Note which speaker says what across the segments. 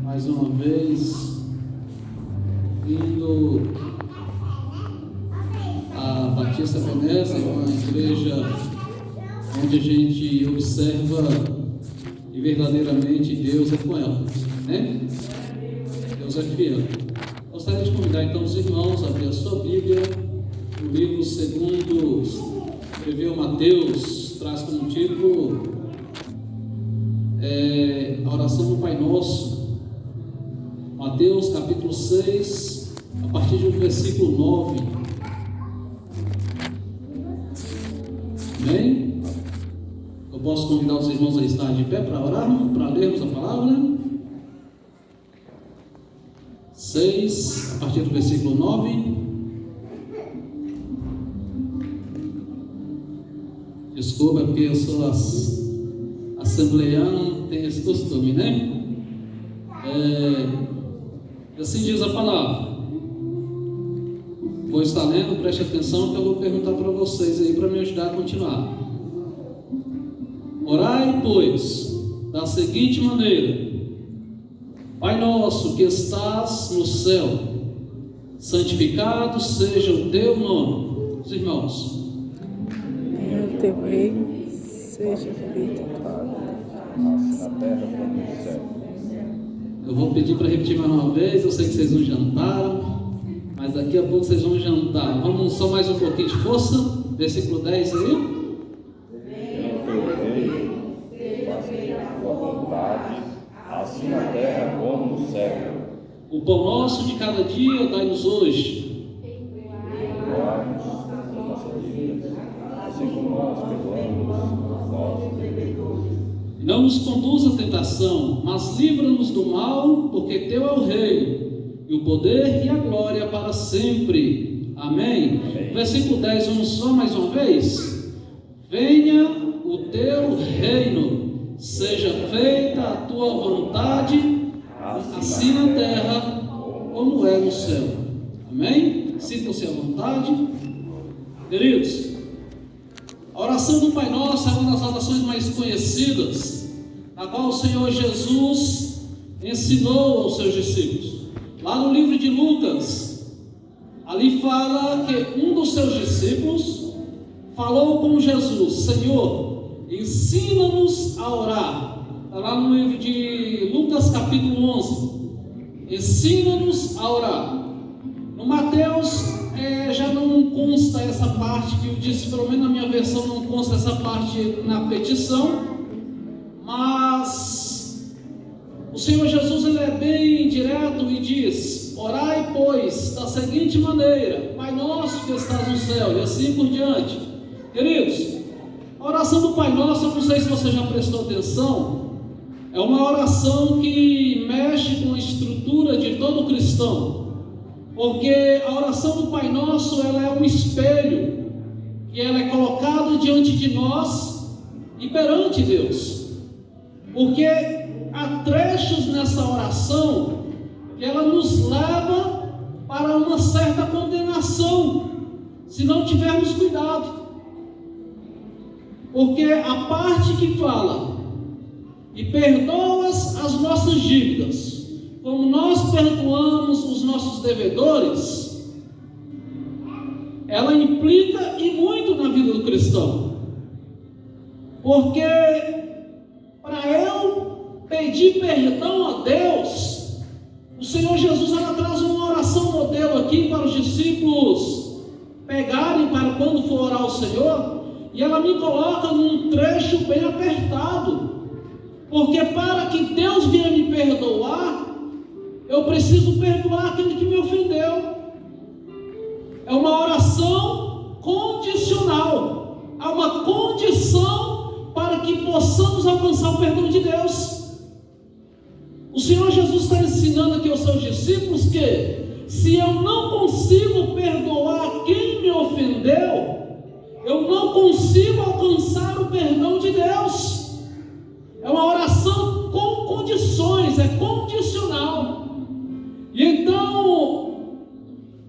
Speaker 1: mais uma vez indo a Batista Veneza, uma igreja onde a gente observa e verdadeiramente Deus é com ela, né? Deus é fiel. Gostaria de convidar então os irmãos a abrir a sua Bíblia, o livro segundo escreveu Mateus, traz como título a oração do Pai Nosso. Mateus capítulo 6, a partir do versículo 9. Amém? Eu posso convidar os irmãos a estar de pé para orarmos, para lermos a palavra. 6, a partir do versículo 9. Desculpa, porque eu sou assembleiano, tenho esse costume, né? Assim diz a palavra. Vou estar lendo, preste atenção que eu vou perguntar para vocês aí para me ajudar a continuar. Orai, pois, da seguinte maneira: Pai nosso que estás no céu, santificado seja o teu nome. Os irmãos.
Speaker 2: Venha o teu reino, seja feita a tua vontade, na terra como no céu.
Speaker 1: Eu vou pedir para repetir mais uma vez. Eu sei que vocês não jantaram, mas daqui a pouco vocês vão jantar. Vamos só mais um pouquinho de força. Versículo 10 aí.
Speaker 2: Venha o teu reino, faça a tua vontade, assim na terra como no céu.
Speaker 1: O pão nosso de cada dia dai-nos hoje.
Speaker 2: Perdoai-nos as nossas dívidas, assim como nós perdoamos os nossos devedores.
Speaker 1: Não nos conduza à tentação, mas livra-nos do mal, porque teu é o reino, e o poder e a glória para sempre. Amém?
Speaker 2: Amém.
Speaker 1: Versículo 10, vamos só mais uma vez. Venha o teu reino, seja feita a tua vontade, assim na terra como é no céu. Amém? Sintam-se à vontade. Queridos, a oração do Pai Nosso é uma das orações mais conhecidas, a qual o Senhor Jesus ensinou aos seus discípulos. Lá no livro de Lucas, ali fala que um dos seus discípulos falou com Jesus: Senhor, ensina-nos a orar. Está lá no livro de Lucas capítulo 11. Ensina-nos a orar. No Mateus já não consta essa parte que eu disse, pelo menos na minha versão não consta essa parte na petição, mas o Senhor Jesus ele é bem direto e diz: orai, pois, da seguinte maneira: Pai nosso que estás no céu, e assim por diante. Queridos, a oração do Pai Nosso, eu não sei se você já prestou atenção, é uma oração que mexe com a estrutura de todo cristão. Porque a oração do Pai Nosso, ela é um espelho, que ela é colocada diante de nós e perante Deus. Porque há trechos nessa oração que ela nos leva para uma certa condenação, se não tivermos cuidado. Porque a parte que fala: e perdoas as nossas dívidas, como nós perdoamos os nossos devedores, ela implica e muito na vida do cristão. Porque para eu pedir perdão a Deus, o Senhor Jesus ela traz uma oração modelo aqui para os discípulos pegarem para quando for orar ao Senhor, e ela me coloca num trecho bem apertado. Porque para que Deus venha me perdoar, eu preciso perdoar aquele que me ofendeu. É uma oração condicional. Há uma condição para que possamos alcançar o perdão de Deus. O Senhor Jesus está ensinando aqui aos seus discípulos que se eu não consigo perdoar quem me ofendeu, eu não consigo alcançar o perdão de Deus. É uma oração com condições, é condicional. E então,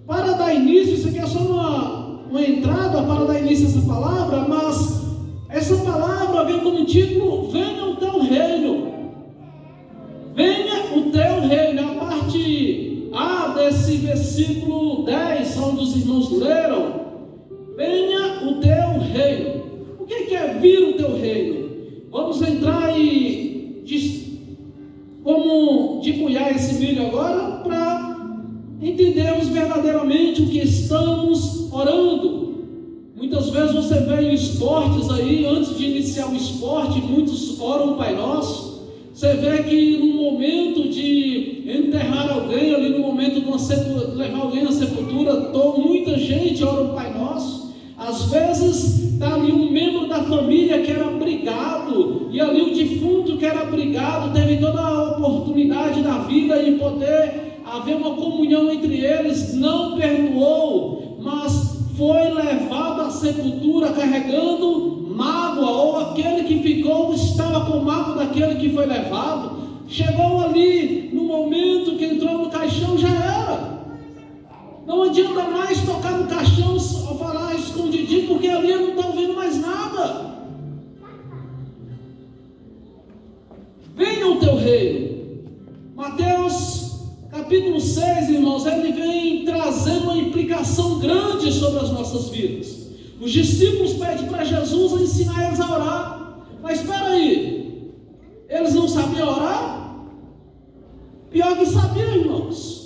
Speaker 1: para dar início, isso aqui é só uma entrada para dar início a essa palavra, mas essa palavra vem como título: venha o teu reino. Venha o teu reino, a parte A desse versículo 10, onde os irmãos leram, venha o teu reino. O que é vir o teu reino? Vamos entrar e como debulhar esse milho agora para entendermos verdadeiramente o que estamos orando. Muitas vezes você vê em esportes aí, antes de iniciar o esporte, muitos oram o Pai Nosso. Você vê que no momento de enterrar alguém, ali no momento de levar alguém à sepultura, muita gente ora o Pai Nosso. Às vezes está ali um membro da família que era brigado, e ali o defunto que era brigado teve toda a oportunidade da vida de poder haver uma comunhão entre eles, não perdoou, mas foi levado à sepultura carregando mágoa, ou aquele que ficou estava com mágoa daquele que foi levado. Chegou ali no momento que entrou no caixão, já era. Não adianta mais tocar no caixão ou falar escondidinho, porque ali eu não estou vendo mais nada. Venha o teu reino. Mateus capítulo 6, irmãos, ele vem trazendo uma implicação grande sobre as nossas vidas. Os discípulos pedem para Jesus ensinar eles a orar. Mas espera aí, eles não sabiam orar? Pior que sabiam, irmãos.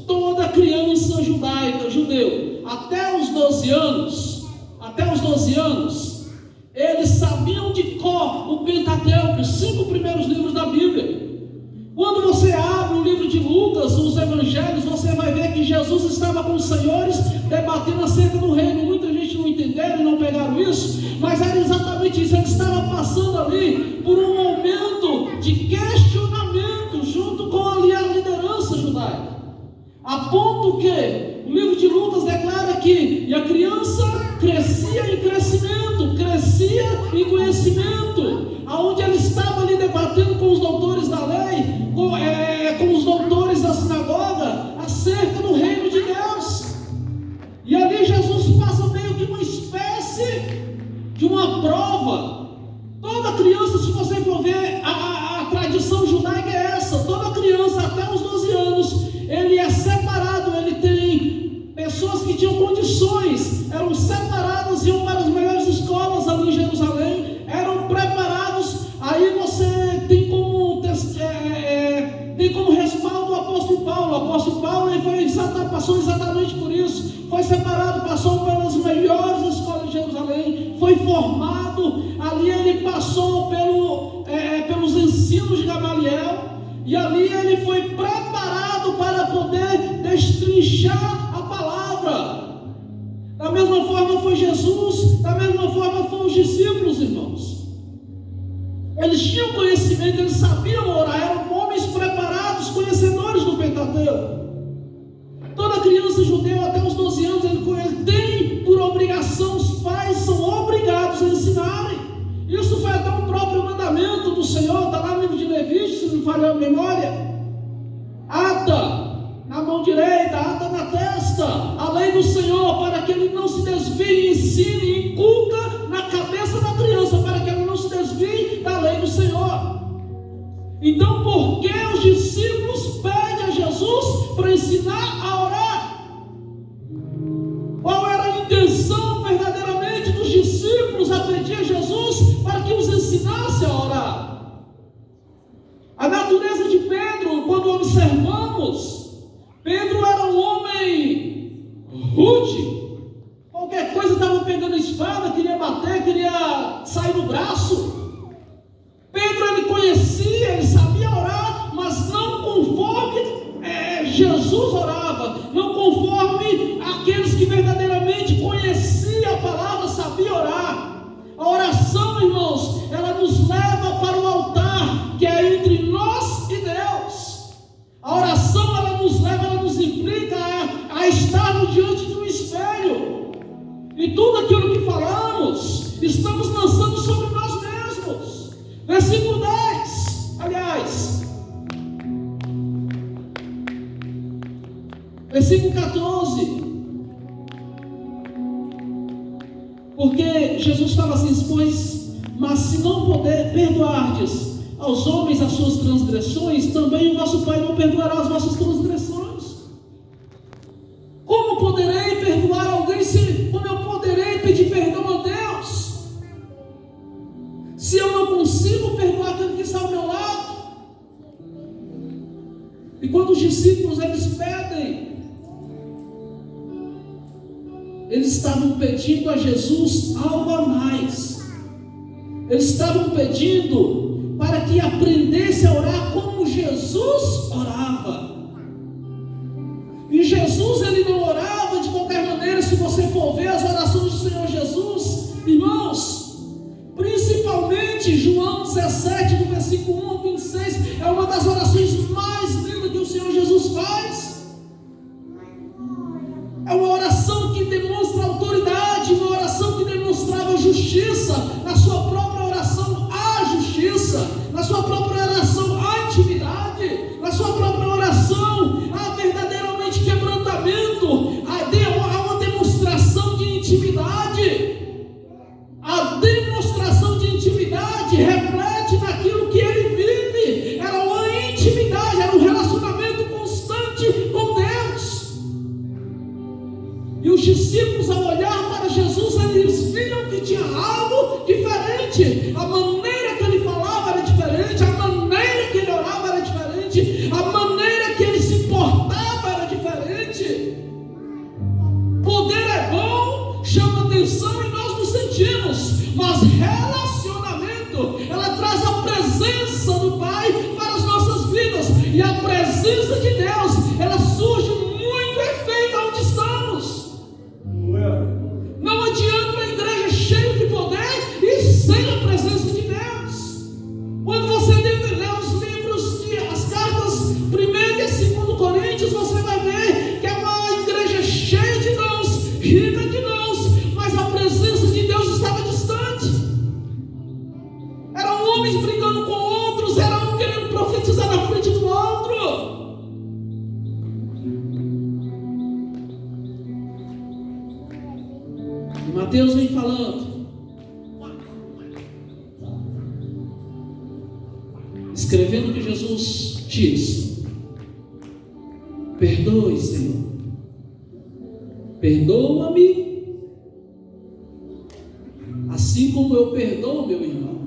Speaker 1: Toda criança judaica, judeu, até os 12 anos, eles sabiam de cor o Pentateuco, os 5 primeiros livros da Bíblia. Quando você abre o livro de Lucas, os evangelhos, você vai ver que Jesus estava com os senhores debatendo acerca do reino. Muita gente não entenderam e não pegaram isso, mas era exatamente isso. Ele estava passando ali por um momento de questionamento junto com ali a liderança judaica, a ponto que o livro de Lucas declara que a criança crescia em crescimento, crescia em conhecimento, aonde ele estava ali debatendo com os doutores da lei, com os doutores da sinagoga, acerca do reino de Deus. E ali Jesus passa meio que uma espécie de uma prova. Toda criança, se você for ver, a tradição judaica é essa: toda criança até os 12 anos, ele é separado, ele tem pessoas que tinham condições, eram separadas, iam para as melhores escolas ali em Jerusalém, eram preparados. Aí você tem como respaldo o apóstolo Paulo. O apóstolo Paulo passou exatamente por isso, foi separado, passou pelas melhores escolas de Jerusalém, foi formado, ali ele passou pelos ensinos de Gamaliel, e ali ele foi preparado para poder destrinchar a palavra. Da mesma forma foi Jesus, da mesma forma foram os discípulos, irmãos. Eles tinham conhecimento, eles sabiam orar, eram homens preparados, conhecedores do Pentateuco. Toda criança judeu até os 12 anos, ele tem por obrigação, os pais são obrigados a ensinarem. Isso foi até um próprio mandamento do Senhor, está lá no livro de Levítico, se não falhar a memória. Ata na mão direita, ata na testa, a lei do Senhor, para que ele não se desvie, ensine, inculca na cabeça da criança, para que ela não se desvie da lei do Senhor. Então, por que os discípulos pedem a Jesus para ensinar a orar? Qual era a intenção verdadeiramente dos discípulos a pedir a Jesus para que os ensinasse a orar? A natureza de Pedro, quando observamos, Pedro era um homem rude. Qualquer coisa estava pegando a espada, queria bater, queria sair no braço. Pedro, ele conhecia, ele sabia orar, mas não conforme Jesus orava, não conforme aqueles que verdadeiramente conheciam a palavra, sabiam orar. A oração, irmãos, ela nos leva para o altar que é entre nós e Deus. A oração, ela nos leva, ela nos implica a estarmos diante de um espelho, e tudo aquilo que falamos, estamos lançando sobre nós mesmos. Versículo 10, aliás, versículo 14, porque Jesus fala assim: mas se não perdoardes aos homens as suas transgressões, também o vosso Pai não perdoará as vossas transgressões. Como poderei perdoar alguém como eu poderei pedir perdão a Deus, se eu não consigo perdoar aquele que está ao meu lado? E quando os discípulos eles pedem, eles estavam pedindo a Jesus algo a mais. Eles estavam pedindo para que aprendesse a orar como Jesus orava. E Jesus ele não orava de qualquer maneira. Se você for ver as orações do Senhor Jesus, irmãos, principalmente João 17, do versículo 1 ao 26, é uma das orações mais lindas que o Senhor Jesus faz. É uma oração que demonstra autoridade, uma oração que demonstrava justiça, na sua própria oração a justiça, na sua própria oração a intimidade, na sua própria oração a verdadeiramente quebrantamento, a uma demonstração de intimidade. A demonstração de intimidade reflete naquilo que ele vive. Era uma intimidade, era um relacionamento constante com Deus. E os discípulos, ao olhar para Jesus, eles viram que tinha algo diferente. A maneira que ele falava era diferente, a maneira que ele orava era diferente, a maneira que ele se importava era diferente. Poder é bom, chama atenção e nós nos sentimos, mas relacionamento, ela traz a presença do Pai para as nossas vidas, e a presença de Deus, ela surge muito efeito onde estamos. Não adianta uma igreja cheia de poder e sem a presença de Deus. Quando você deve ler os livros, as cartas 1 e 2 Coríntios, você vai ver que é uma igreja cheia de dons, rica de dons, mas a presença de Deus estava distante. Eram homens brigando com outros, era um querendo profetizar na frente do outro. E Mateus vem falando, escrevendo que Jesus diz: perdoe, Senhor, perdoa-me, assim como eu perdoo meu irmão.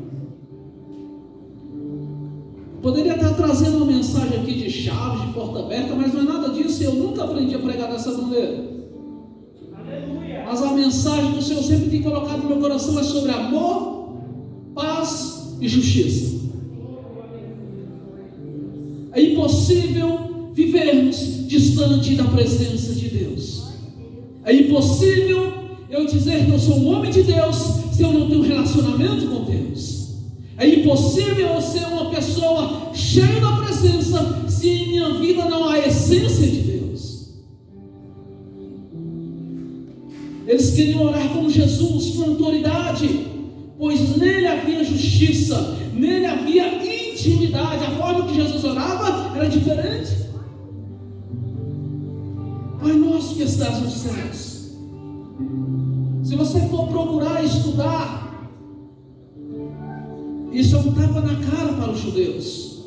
Speaker 1: Poderia estar trazendo uma mensagem aqui de chave, de porta aberta, mas não é nada disso. Eu nunca aprendi a pregar dessa maneira. Mas a mensagem que o Senhor sempre tem colocado no meu coração é sobre amor, paz e justiça. É impossível vivermos distante da presença de Deus. É impossível eu dizer que eu sou um homem de Deus se eu não tenho relacionamento com Deus. É impossível eu ser uma pessoa cheia da presença se em minha vida não há essência de Deus. Eles queriam orar como Jesus, com autoridade, pois nele havia justiça, nele havia intimidade. A forma que Jesus orava era diferente. Pai nosso que estás nos céus. Se você for procurar estudar, isso é um tapa na cara para os judeus,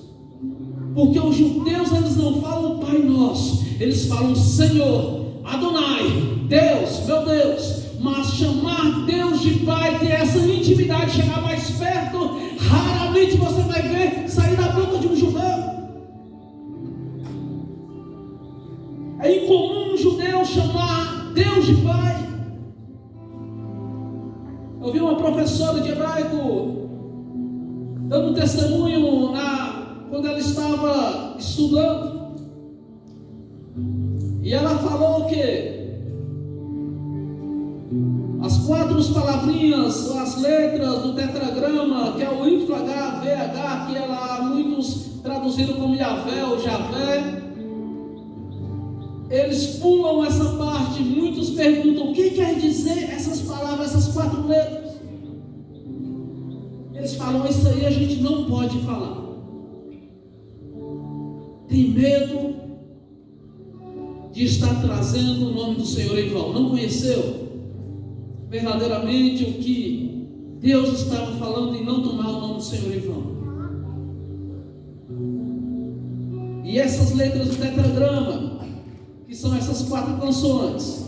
Speaker 1: porque os judeus eles não falam Pai nosso, eles falam Senhor, Adonai, Deus, meu Deus. Mas chamar Deus de Pai, ter essa intimidade, chegar mais perto, raramente você vai ver sair da boca de um judeu. É incomum um judeu chamar Deus de Pai. Eu vi uma professora de hebraico dando testemunho quando ela estava estudando, e ela falou que as 4 palavrinhas, as letras do tetragrama, que é o YHVH, que muitos traduziram como Yahvé ou Javé, eles pulam essa parte. Muitos perguntam o que quer dizer essas palavras, essas 4 letras. Eles falam: isso aí a gente não pode falar. Tem medo de estar trazendo o nome do Senhor em vão. Não conheceu verdadeiramente o que Deus estava falando em não tomar o nome do Senhor em vão. E essas letras do tetragrama, que são essas 4 consoantes,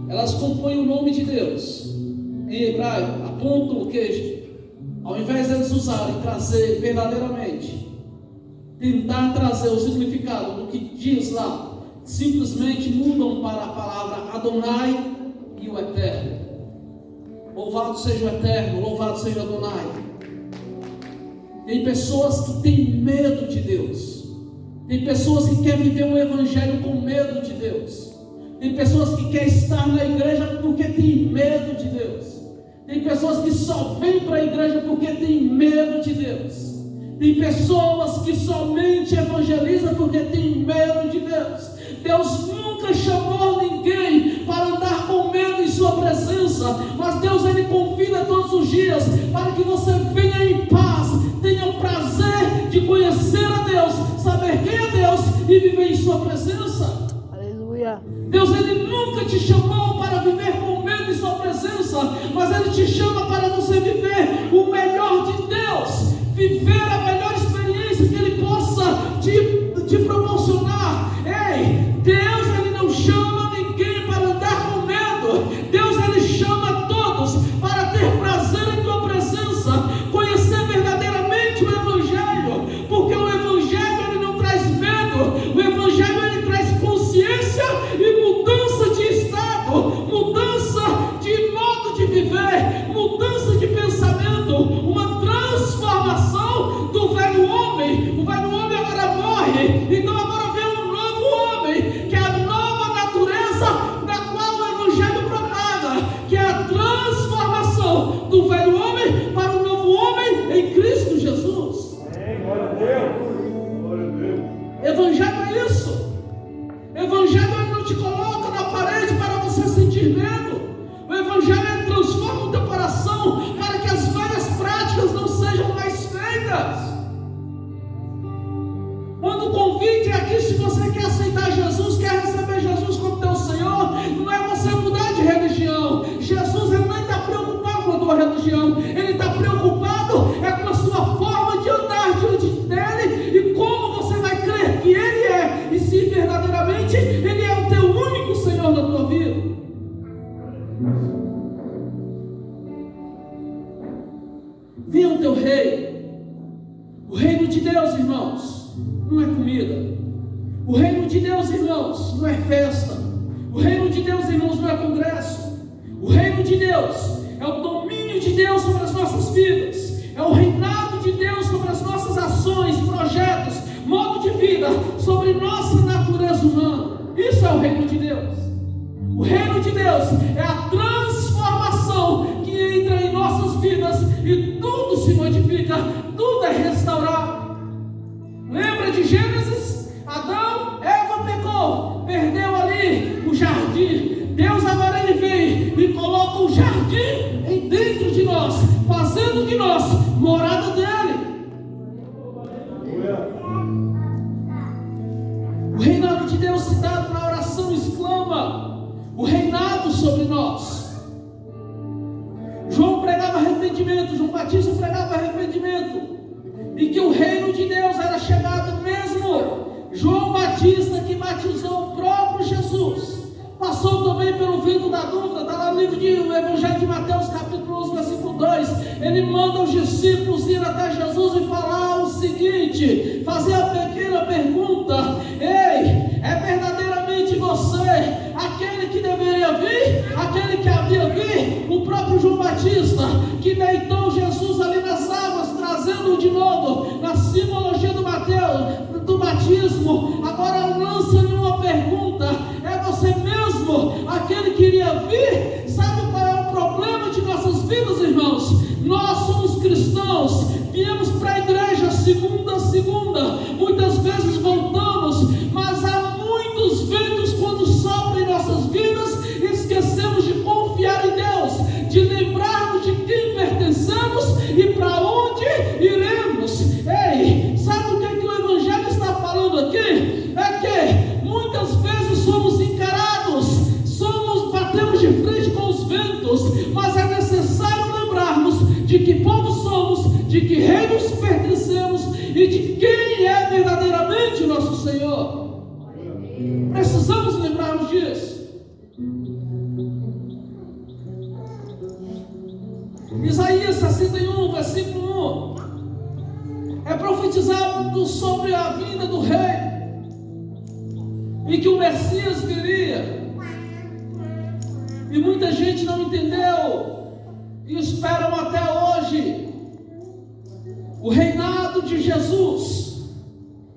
Speaker 1: elas compõem o nome de Deus. Em hebraico, apontam que, ao invés de eles usarem, trazer verdadeiramente, tentar trazer o significado do que diz lá, simplesmente mudam para a palavra Adonai e o Eterno. Louvado seja o Eterno, louvado seja Adonai. Tem pessoas que têm medo de Deus. Tem pessoas que querem viver um evangelho com medo de Deus. Tem pessoas que querem estar na igreja porque tem medo de Deus. Tem pessoas que só vêm para a igreja porque tem medo de Deus. Tem pessoas que somente evangelizam porque tem medo de Deus. Deus nunca chamou ninguém para andar com medo em sua presença, mas Deus, Ele convida todos os dias para que você venha em paz, tenha o prazer de conhecer a Deus, saber quem é Deus e viver em sua presença.
Speaker 3: Aleluia.
Speaker 1: Deus, Ele nunca te chamou para viver com medo em sua presença, mas Ele te chama para você viver o melhor de Deus, viver a melhor experiência que Ele possa te proporcionar. Ei, Deus, Ele não chama ninguém para andar com medo. Deus, Ele chama todos para ter prazer em tua presença, conhecer verdadeiramente o Evangelho, porque o Evangelho, ele não traz medo. O Evangelho, ele traz consciência e mudança de estado, mudança de modo de viver, mudança de pensamento, uma transformação do velho homem. O velho homem agora morre, então agora vem um novo homem, que é a nova natureza da qual o Evangelho propaga, que é a transformação do velho homem para o novo homem em Cristo Jesus.
Speaker 2: Glória a Deus. Glória a Deus.
Speaker 1: Evangelho é isso. Evangelho, ele não te coloca na parede para você sentir medo. O Evangelho, ele transforma o teu coração para que as velhas práticas não sejam mais feitas. Quando o convite é aqui, se você quer aceitar Jesus, quer receber Jesus como teu Senhor, não é você mudar de religião. Jesus, ele nem está preocupado com a tua religião, ele está preocupado com a sua forma de andar diante dele e como você vai crer que ele é, e se verdadeiramente ele é o teu único Senhor na tua vida. Venha o teu reino. O reino de Deus, irmãos, não é comida. O reino de Deus, irmãos, não é festa. O reino de Deus, irmãos, não é congresso. O reino de Deus é o domínio de Deus sobre as nossas vidas. É o reinado de Deus sobre as nossas ações, projetos, modo de vida, sobre nossa natureza humana. Isso é o reino de Deus. O reino de Deus é a transformação que entra em nossas vidas e tudo se modifica, tudo é restaurado. Lembra de Gênesis? Adão, Eva pecou, perdeu ali o jardim. Deus agora ele vem e coloca o jardim em dentro de nós, fazendo de nós morada dele. O reinado de Deus citado na oração exclama: o reinado sobre nós. João pregava arrependimento, João Batista pregava arrependimento, e que o reino de Deus era chegado mesmo. João Batista, que batizou o próprio Jesus, passou também pelo vento da dúvida. Está lá no livro do Evangelho de Mateus, capítulo 11, versículo 2. Ele manda os discípulos ir até Jesus e falar o seguinte, fazer a pequena pergunta: ei, é verdadeiramente você aquele que deveria vir, aquele que havia vir? O próprio João Batista, que deitou Jesus ali nas águas, trazendo-o de novo na simbologia do batismo, agora lança-lhe uma pergunta: é você mesmo aquele que iria vir? Sabe qual é o problema de nossas vidas, irmãos? Nós somos cristãos, viemos para a igreja segunda a segunda, muitas vezes voltamos, mas há muitos ventos quando sopram em nossas vidas, esquecemos de confiar em Deus, de lembrarmos de quem pertencemos e para onde iremos. Ei, sabe o que o Evangelho está falando aqui? É que muitas vezes somos encarados, batemos de frente com os ventos, mas é necessário lembrarmos de que povo somos, de que reinos pertencemos e de quem é verdadeiramente Senhor. Precisamos lembrar-nos disso. Isaías 61, versículo 1, é profetizado sobre a vinda do rei, e que o Messias viria, e muita gente não entendeu, e esperam até hoje o reinado de Jesus,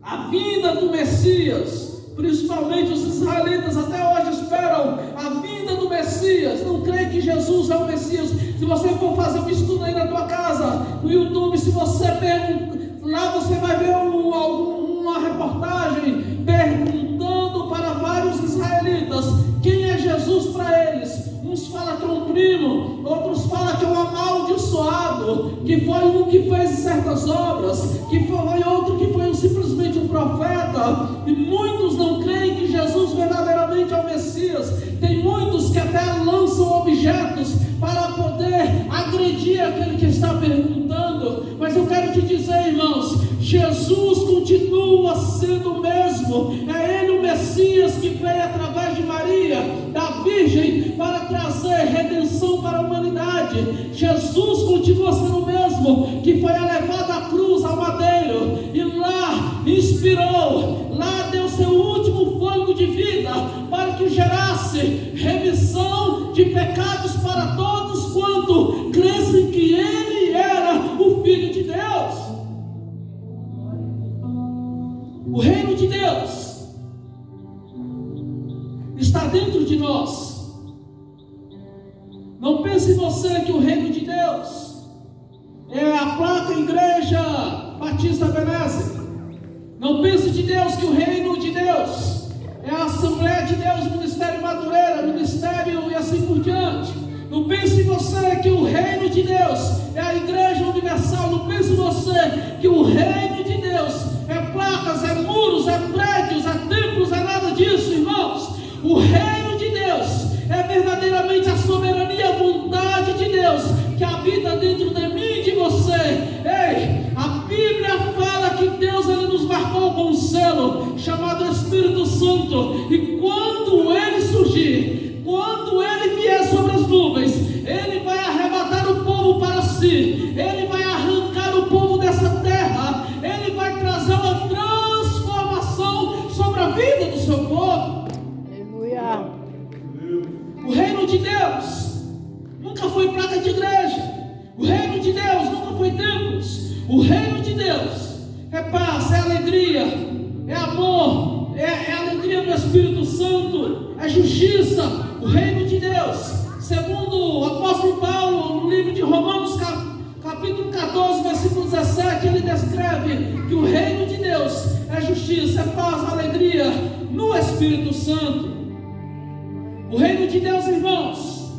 Speaker 1: a vinda do Messias. Principalmente os israelitas até hoje esperam a vinda do Messias, não creem que Jesus é o Messias. Se você for fazer um estudo aí na tua casa, no YouTube, se você perguntar, lá você vai ver uma reportagem perguntando para vários israelitas quem é Jesus para eles. Uns falam que é um primo, outros falam que é um amaldiçoado, que foi um que fez certas obras, que foi outro que foi simplesmente um profeta, e muitos não creem que Jesus verdadeiramente é o Messias. Tem muitos que até lançam objetos para poder agredir aquele que está perguntando, mas eu quero te dizer, irmãos, Jesus continua sendo o mesmo. É Ele o Messias que veio através de Maria, da Virgem, para trazer redenção para a humanidade. Jesus continua sendo o mesmo que foi levado à cruz, ao madeiro, e lá inspirou, lá deu seu último fôlego de vida, para que gerasse remissão de pecados para todos quanto crescem que Ele era o Filho de Deus. O reino de Deus está dentro de nós. Não pense você que o reino de Deus é a placa Igreja Batista Ebenezer. Não pense de Deus que o reino de Deus é a Assembleia de Deus, Ministério Madureira, Ministério e assim por diante. Não pense você que o reino de Deus é a Igreja Universal. Não pense você que o reino de Deus é placas, é muros, é prédios, é templos, é nada disso, irmãos. O reino de Deus é verdadeiramente a soberania, a vontade de Deus que habita dentro de mim e de você. Ei, a Bíblia fala que Deus ele nos marcou com um selo chamado Espírito Santo, e quando Ele surgir, quando Ele vier sobre as nuvens, Ele vai arrebatar o povo para si, Ele vai arrancar o povo dessa terra, Ele vai trazer uma transformação sobre a vida do seu povo.
Speaker 3: Aleluia.
Speaker 1: O reino de Deus nunca foi placa de igreja. O reino de Deus nunca foi templos. O reino de Deus é paz, é alegria, é amor, é alegria do Espírito Santo, é justiça. O reino de Deus, segundo o apóstolo Paulo, no livro de Romanos, capítulo 14, versículo 17, ele descreve que o reino de Deus é justiça, é paz, é alegria no Espírito Santo. O reino de Deus, irmãos,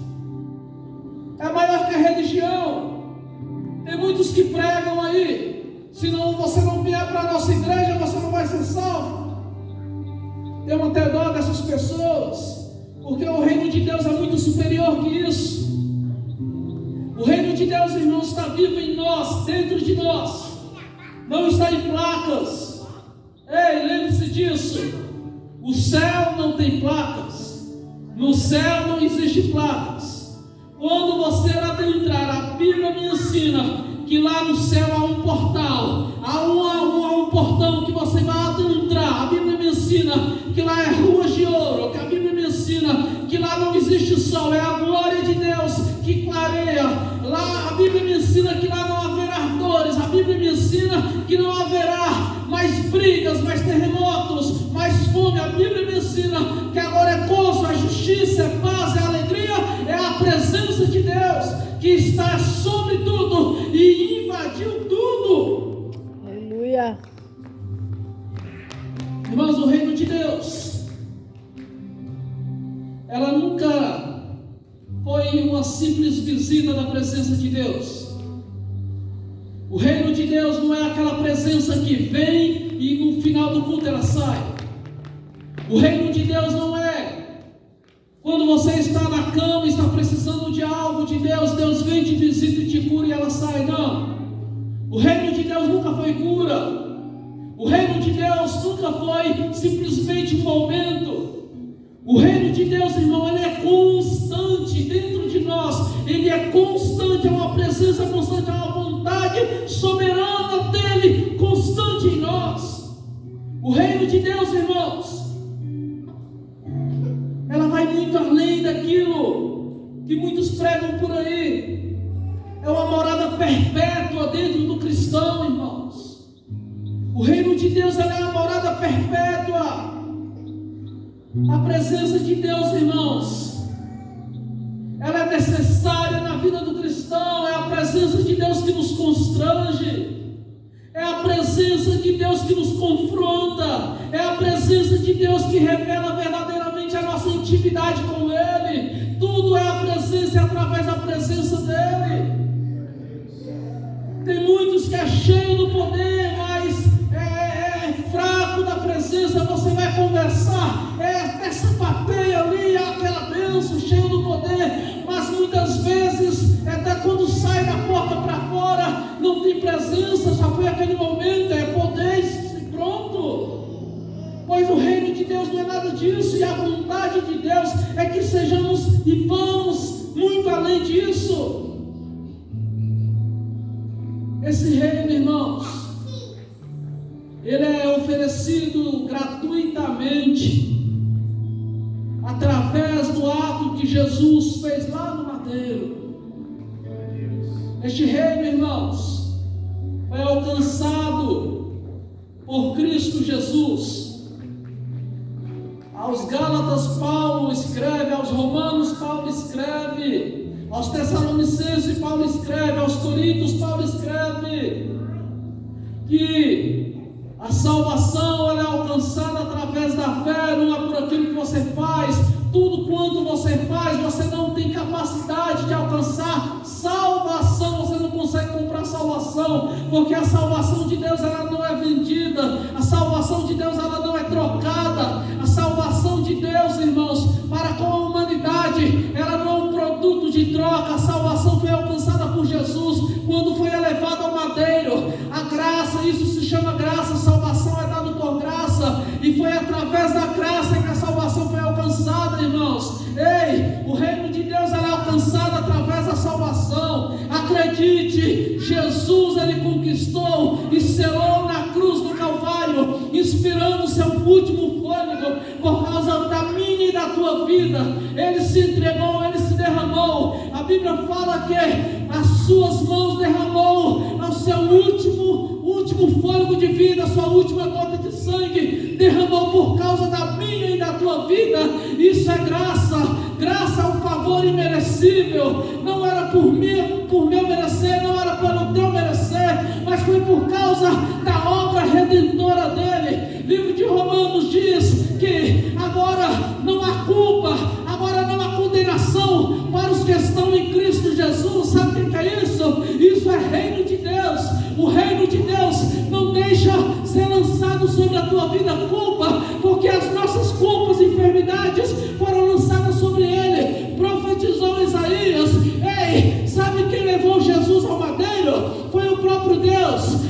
Speaker 1: é maior que a religião. Tem muitos que pregam aí: se não, você não vier para a nossa igreja, você não vai ser salvo. Tenho até dó dessas pessoas, porque o reino de Deus é muito superior que isso. O reino de Deus, irmãos, está vivo em nós, dentro de nós, não está em placas. Ei, lembre-se disso. O céu não tem placas. No céu não existe placas. Quando você adentrar, a Bíblia me ensina que lá no céu há um portal, há um portão que você vai adentrar. A Bíblia me ensina que lá é ruas de ouro, que a Bíblia me ensina que lá não existe sol, é a glória de Deus que clareia. Lá a Bíblia me ensina que lá não haverá dores, a Bíblia me ensina que não haverá mais brigas, mais terremotos, mais fome. A Bíblia me ensina que agora é gozo, é justiça, é paz, é alegria, é a presença de Deus que está sobre tudo e invadiu tudo.
Speaker 3: Aleluia.
Speaker 1: Irmãos, o reino de Deus, ela nunca foi uma simples visita da presença de Deus. O reino de Deus não é aquela presença que vem e no final do culto ela sai. O reino de Deus não é quando você está na cama e está precisando de algo de Deus, Deus vem, te visita e te cura e ela sai. Não. O reino de Deus nunca foi cura. O O reino de Deus nunca foi simplesmente um momento. O reino de Deus, irmão, ele é constante dentro de nós. Ele é constante, é uma presença constante, é uma vontade soberana dele, constante em nós. O reino de Deus, irmãos, ela vai muito além daquilo que muitos pregam por aí. É uma morada perpétua dentro do cristão, irmãos. O reino de Deus, ela é uma morada perpétua. A presença de Deus, irmãos, ela é necessária na vida do cristão. É a presença de Deus que nos constrange, é a presença de Deus que nos confronta, é a presença de Deus que revela verdadeiramente a nossa intimidade com Ele. Tudo é a presença, é através da presença dEle. Tem muitos que é cheio do poder, mas é fraco da presença. Você vai conversar, sapateia ali, aquela bênção, cheio do poder, mas muitas vezes, até quando sai da porta para fora, não tem presença, só foi aquele momento, é poder e pronto. Pois o reino de Deus não é nada disso, e a vontade de Deus é que sejamos e vamos muito além disso. Esse reino, irmãos, ele é oferecido gratuitamente através do ato que Jesus fez lá no madeiro. Este reino, irmãos, foi alcançado por Cristo Jesus. Aos Gálatas Paulo escreve, aos Romanos Paulo escreve, aos Tessalonicenses Paulo escreve, aos Coríntios Paulo escreve que a salvação ela é alcançada através da fé, não é por aquilo que você faz. Tudo quanto você faz, você não tem capacidade de alcançar salvação. Você não consegue comprar salvação, porque a salvação de Deus ela não é vendida, a salvação de Deus ela não é trocada. A salvação de Deus, irmãos, para com a humanidade, ela não é um produto de troca. A salvação foi alcançada por Jesus quando foi elevado ao madeiro. A graça, isso se chama graça. A salvação é dada por graça, e foi através da graça que a salvação foi alcançada, irmãos. Ei, o reino de Deus ela é alcançado através da salvação. Acredite, Jesus ele conquistou e selou na cruz do Calvário, inspirando seu último fôlego por causa da minha e da tua vida. Ele se entregou, ele se derramou. A Bíblia fala que as suas mãos derramou o seu último fôlego de vida, a sua última gota de sangue, derramou por causa da minha e da tua vida. Isso é graça. Graça é um favor imerecível. Não era por meu merecer, não era pelo teu merecer, mas foi por causa da obra redentora dele. O livro de Romanos diz que agora não há culpa, agora não há condenação para os que estão em Cristo Jesus. Sabe o que é isso? Isso é reino de Deus. O reino de Deus não deixa ser lançado sobre a tua vida culpa, porque as nossas culpas e enfermidades foram lançadas sobre ele. Profetizou Isaías. Ei, sabe quem levou Jesus ao madeiro? Foi o próprio Deus.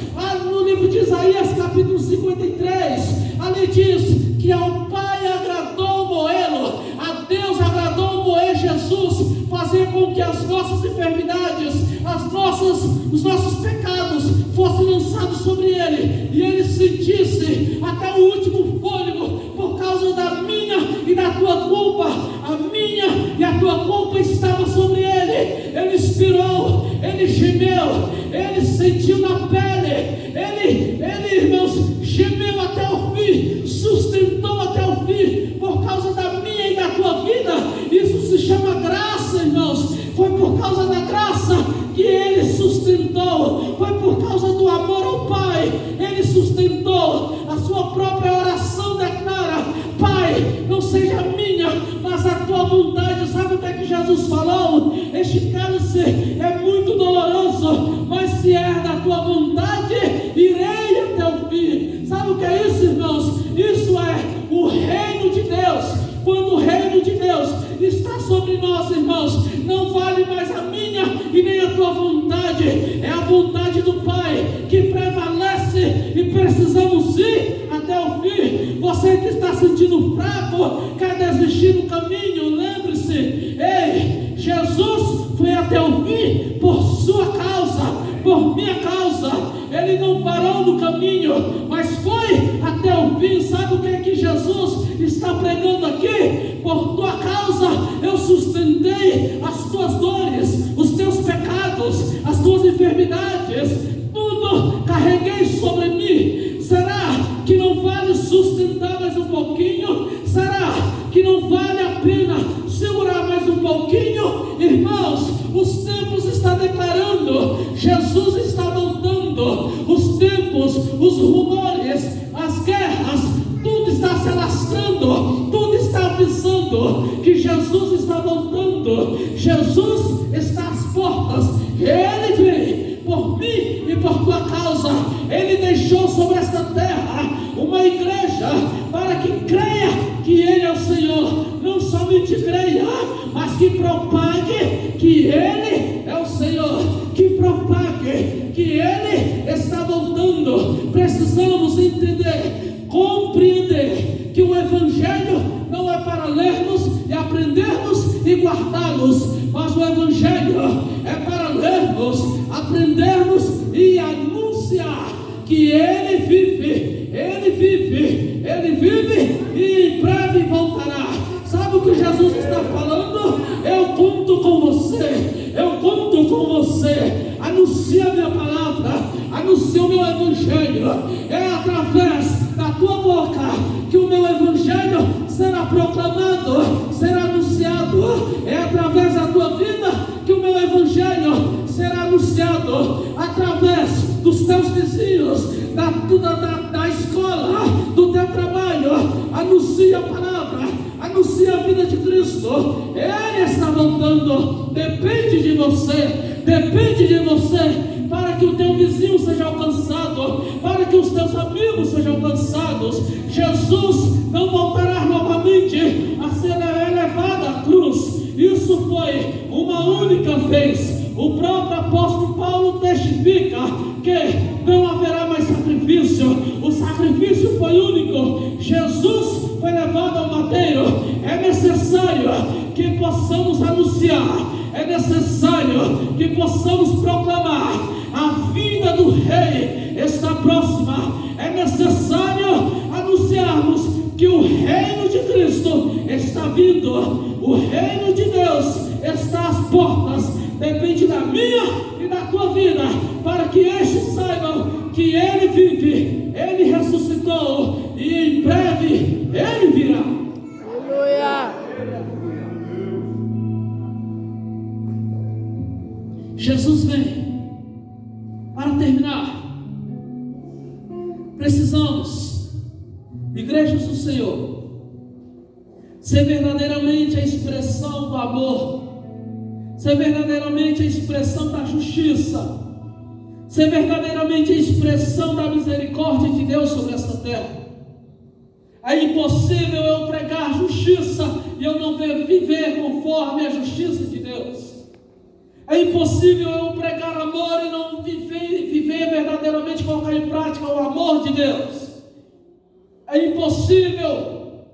Speaker 1: No livro de Isaías, capítulo 53, ali diz que ao Pai agradou moê-lo, a Deus agradou moer Jesus, fazer com que as nossas enfermidades, os nossos pecados fossem lançados sobre ele, e ele sentisse até o último fôlego por causa da minha e da tua culpa. A minha e a tua culpa estava sobre ele. Ele expirou, ele gemeu, ele sentiu na pele, ele, irmãos, gemeu até o fim, sustentou até o fim por causa da minha e da tua vida. Isso se chama graça, irmãos. Foi por causa da graça que ele sustentou, foi por causa do amor ao Pai. Ele sustentou. A sua própria oração declara: Pai, não seja a minha, mas a tua vontade. Sabe o que é que Jesus falou? Este cálice é muito doloroso, mas se é da tua vontade, irei até o fim. Sabe o que é isso, irmãos? Isso é o reino de Deus. Quando o reino de Deus está sobre nós, irmãos, não vale mais a minha e nem a tua vontade, é a vontade do Pai que prevalece, e precisamos ir novo, quer desistir do caminho, lembre-se, ei, Jesus foi até o fim por sua causa, por minha causa. Ele não parou no caminho, mas foi até o fim. Sabe o que é que Jesus está pregando aqui? Por tua causa eu sustentei as tuas dores, os teus pecados, as tuas enfermidades, tudo carreguei sobre mim. Será que não vale sustentar mais um pouquinho? Será que não vale a pena segurar mais um pouquinho? Irmãos, os tempos estão declarando, Jesus está voltando, os tempos, os rumores, as guerras, tudo está se alastrando, tudo está avisando que Jesus está voltando, Jesus está às portas, Ele vem por mim e por tua causa. Ele deixou sobre esta terra uma igreja para que creia que Ele é o Senhor. Não somente creia, mas que propague que Ele é o Senhor, que propague que Ele está voltando. Precisamos entender, compreender que o Evangelho não é para lermos e aprendermos e guardá-los, mas o Evangelho é para lermos, aprendermos e anunciar que Ele vive, Ele vive, Ele vive e em breve voltará. Sabe o que Jesus está falando? Eu conto com você, eu conto com você. Anuncia a minha palavra, anuncia o meu Evangelho. É através da tua boca que o meu Evangelho será proclamado, será anunciado. É através da tua vida que o meu Evangelho será anunciado. Através dos teus vizinhos, da escola, do teu trabalho. Anuncia a palavra, anuncia a vida de Cristo. Ele está voltando. Depende de você, depende de você, para que o teu vizinho seja alcançado, para que os teus amigos sejam alcançados. Jesus não voltará novamente a ser elevado à cruz. Isso foi uma única vez. O próprio apóstolo Paulo testifica que não haverá mais sacrifício. O sacrifício foi único. Jesus foi levado ao madeiro. É necessário que possamos anunciar, é necessário que possamos proclamar: a vinda do Rei está próxima. É necessário anunciarmos que o reino de Cristo está vindo, o reino de Deus está às portas. Depende da minha e da tua vida, para que estes saibam que Ele vive, Ele ressuscitou e em breve Ele virá.
Speaker 3: Aleluia.
Speaker 1: Jesus vem. Para terminar, precisamos, igrejas do Senhor, ser verdadeiramente a expressão do amor, ser verdadeiramente a expressão da justiça, ser verdadeiramente a expressão da misericórdia de Deus sobre esta terra. É impossível eu pregar justiça e eu não viver conforme a justiça de Deus. É impossível eu pregar amor e não viver verdadeiramente, colocar em prática o amor de Deus. É impossível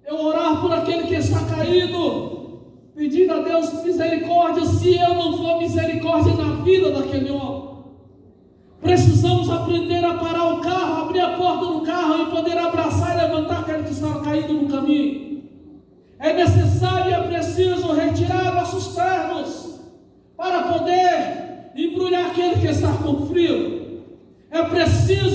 Speaker 1: eu orar por aquele que está caído, pedindo a Deus misericórdia, se eu não for misericórdia na vida daquele homem. Precisamos aprender a parar o carro, abrir a porta do carro e poder abraçar e levantar aquele que está caído no caminho. É necessário e é preciso retirar nossos ternos para poder embrulhar aquele que está com frio. É preciso